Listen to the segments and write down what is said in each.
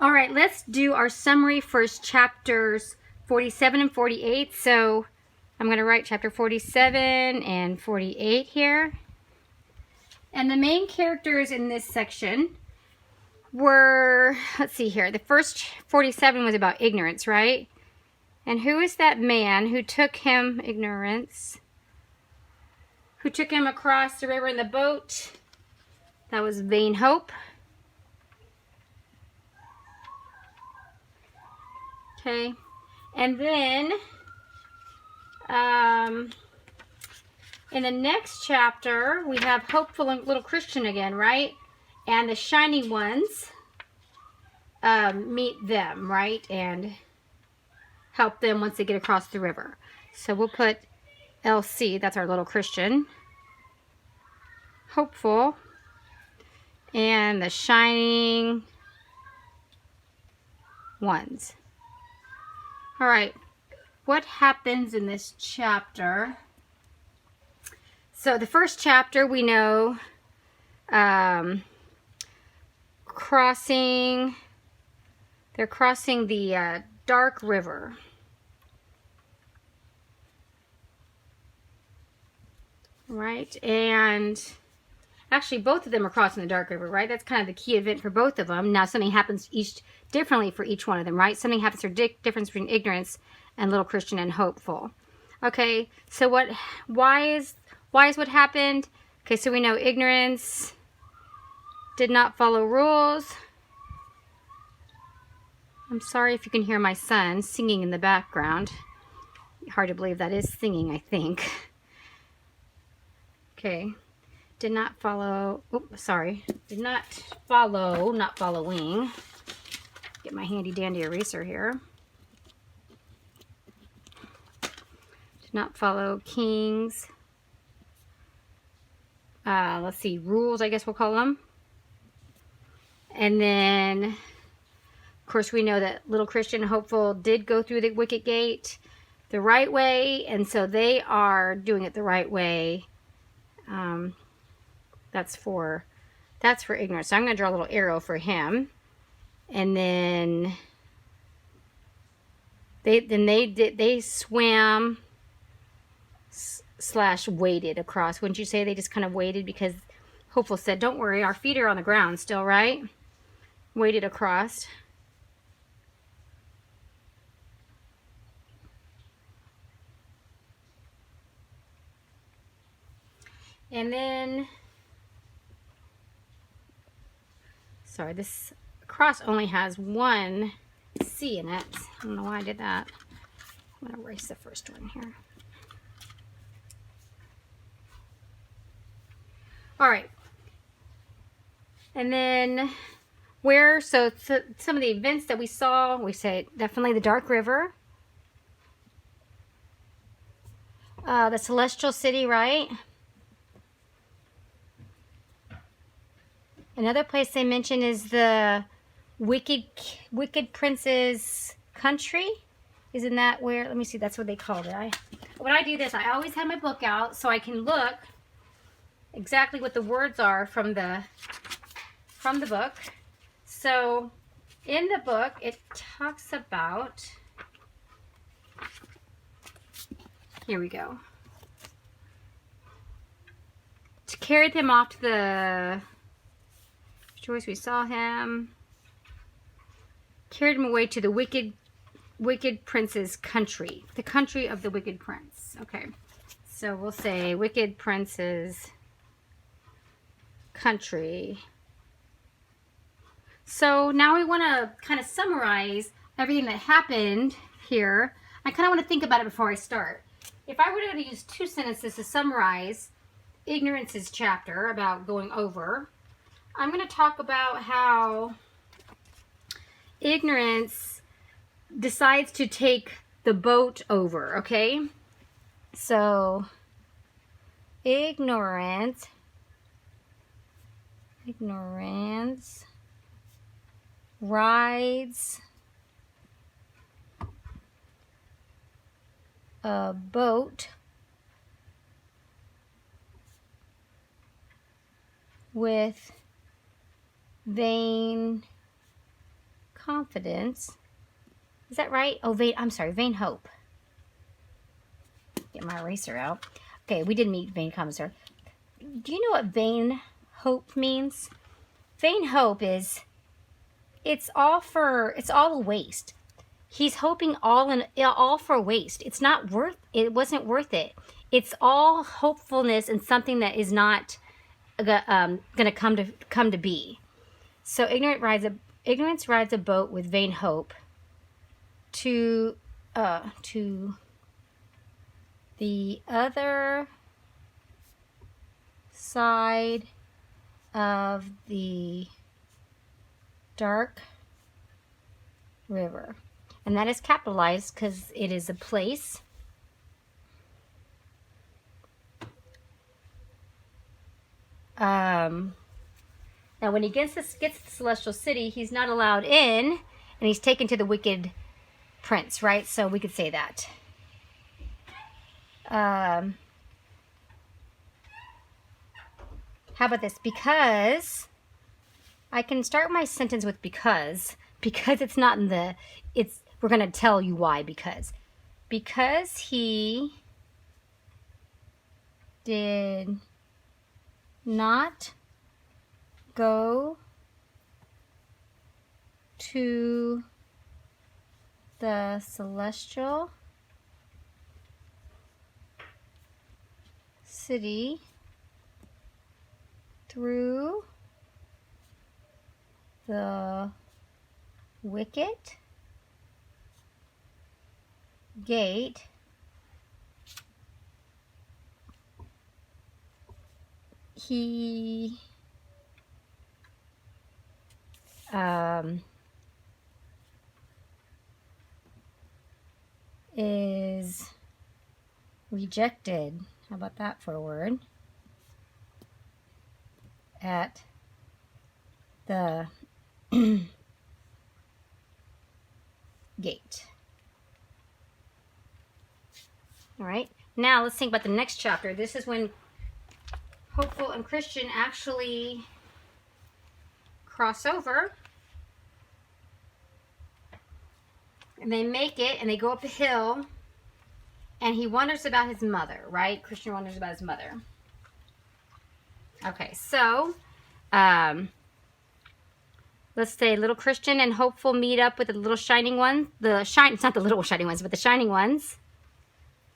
All right, let's do our summary for chapters 47 and 48. So I'm going to write chapter 47 and 48 here. And the main characters in this section were, let's see here, the first 47 was about ignorance, right? And who is that man who took him, ignorance, who took him across the river in the boat? That was vain hope. Okay, and then in the next chapter, we have hopeful and little Christian again, right? And the shining ones meet them, right? And help them once they get across the river. So we'll put LC, that's our little Christian. Hopeful. And the shining ones. All right, what happens in this chapter? So the first chapter, we know they're crossing the dark river. Right, and actually both of them are crossing the dark river, right? That's kind of the key event for both of them. Now something happens differently for each one of them, right? Something happens for difference between ignorance and little Christian and hopeful. Okay, so why is what happened? Okay, so we know ignorance did not follow rules. I'm sorry if you can hear my son singing in the background. Hard to believe that is singing, I think. Okay. Did not follow, not following. Get my handy dandy eraser here. Did not follow King's, let's see, rules, I guess we'll call them. And then, of course, we know that little Christian and hopeful did go through the wicket gate the right way, and so they are doing it the right way. That's for ignorance. So I'm going to draw a little arrow for him, and then they swam / waded across. Wouldn't you say they just kind of waded, because hopeful said, "Don't worry, our feet are on the ground still, right?" Waded across. And then, sorry, this cross only has one C in it. I don't know why I did that. I'm going to erase the first one here. All right. And then so some of the events that we saw, we said definitely the dark river. The celestial city, right? Another place they mention is the wicked prince's country. Isn't that where? Let me see. That's what they called it. When I do this, I always have my book out so I can look exactly what the words are from the book. So in the book, it talks about. Here we go. To carry them off to the. Choice, we saw him, carried him away to the wicked prince's country, the country of the wicked prince. Okay, so we'll say wicked prince's country. So now we want to kind of summarize everything that happened here. I kind of want to think about it before I start. If I were to use 2 sentences to summarize ignorance's chapter about going over, I'm going to talk about how ignorance decides to take the boat over, okay? So, ignorance rides a boat with vain confidence. Is that right? Oh, vain hope. Get my eraser out. Okay, we did meet vain confidence. Do you know what vain hope means? Vain hope is, it's all a waste. He's hoping all for waste. It wasn't worth it. It's all hopefulness and something that is not going to come to be. So ignorance rides a boat with vain hope to the other side of the dark river. And that is capitalized because it is a place. Now when he gets to the celestial city, he's not allowed in, and he's taken to the wicked prince, right? So we could say that. How about this? Because I can start my sentence with because it's not in the, we're going to tell you why. Because he did not go to the celestial city through the wicket gate, he is rejected. How about that for a word? At the gate. All right, now let's think about the next chapter. This is when Hopeful and Christian actually cross over. And they make it, and they go up a hill, and he wonders about his mother, right? Christian wonders about his mother. Okay, so let's say little Christian and Hopeful meet up with the little shining one. It's not the little shining ones, but the shining ones.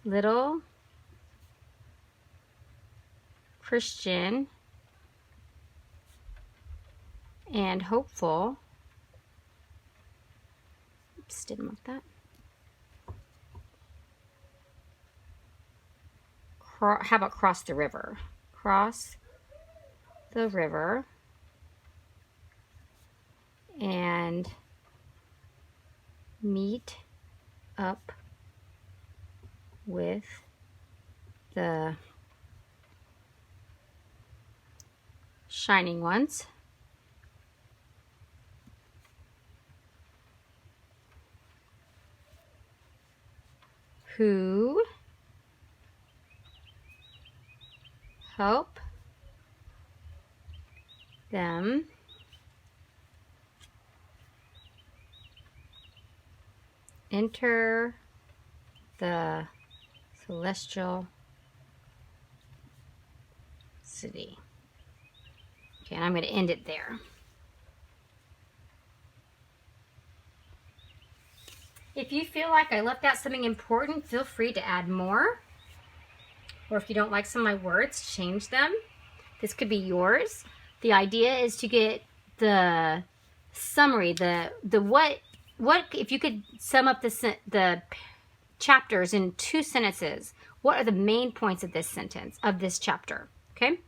Little Christian and Hopeful. Oops, didn't want that. How about cross the river? Cross the river and meet up with the shining ones. Who help them enter the celestial city. Okay, and I'm going to end it there. If you feel like I left out something important, feel free to add more. Or if you don't like some of my words, change them. This could be yours. The idea is to get the summary, the what if you could sum up the chapters in 2 sentences, what are the main points of this sentence, of this chapter? Okay?